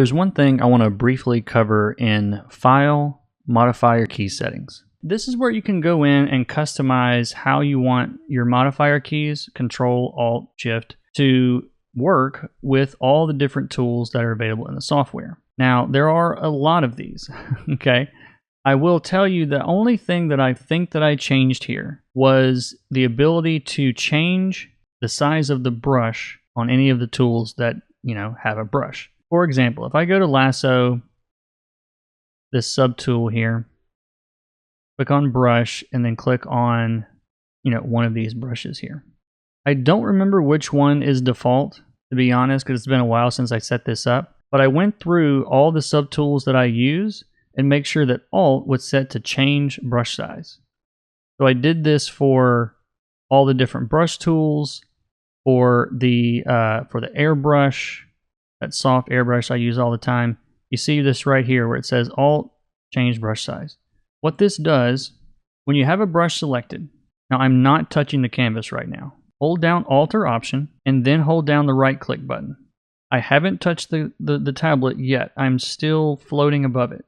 There's one thing I want to briefly cover in File, Modifier Key Settings. This is where you can go in and customize how you want your modifier keys, Control, Alt, Shift, to work with all the different tools that are available in the software. Now, there are a lot of these, okay? I will tell you the only thing that I think that I changed here was the ability to change the size of the brush on any of the tools that, have a brush. For example, if I go to lasso, this subtool here, click on brush, and then click on, one of these brushes here. I don't remember which one is default, to be honest, because it's been a while since I set this up. But I went through all the subtools that I use and make sure that Alt was set to change brush size. So I did this for all the different brush tools, for the airbrush, that soft airbrush I use all the time. You see this right here where it says Alt, change brush size. What this does, when you have a brush selected, now I'm not touching the canvas right now. Hold down Alt or Option, and then hold down the right click button. I haven't touched the tablet yet. I'm still floating above it.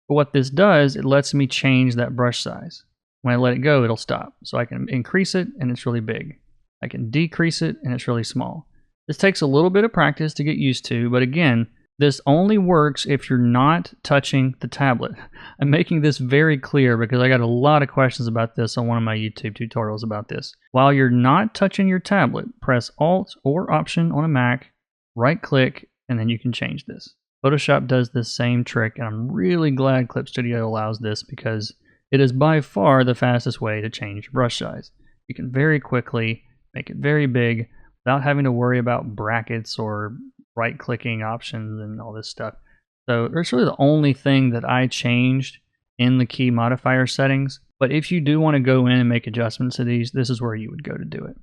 But what this does, it lets me change that brush size. When I let it go, it'll stop. So I can increase it, and it's really big. I can decrease it, and it's really small. This takes a little bit of practice to get used to, but again, this only works if you're not touching the tablet. I'm making this very clear because I got a lot of questions about this on one of my YouTube tutorials about this. While you're not touching your tablet, press Alt or Option on a Mac, right click, and then you can change this. Photoshop does this same trick, and I'm really glad Clip Studio allows this because it is by far the fastest way to change brush size. You can very quickly make it very big without having to worry about brackets or right-clicking options and all this stuff. So that's really the only thing that I changed in the key modifier settings. But if you do want to go in and make adjustments to these, this is where you would go to do it.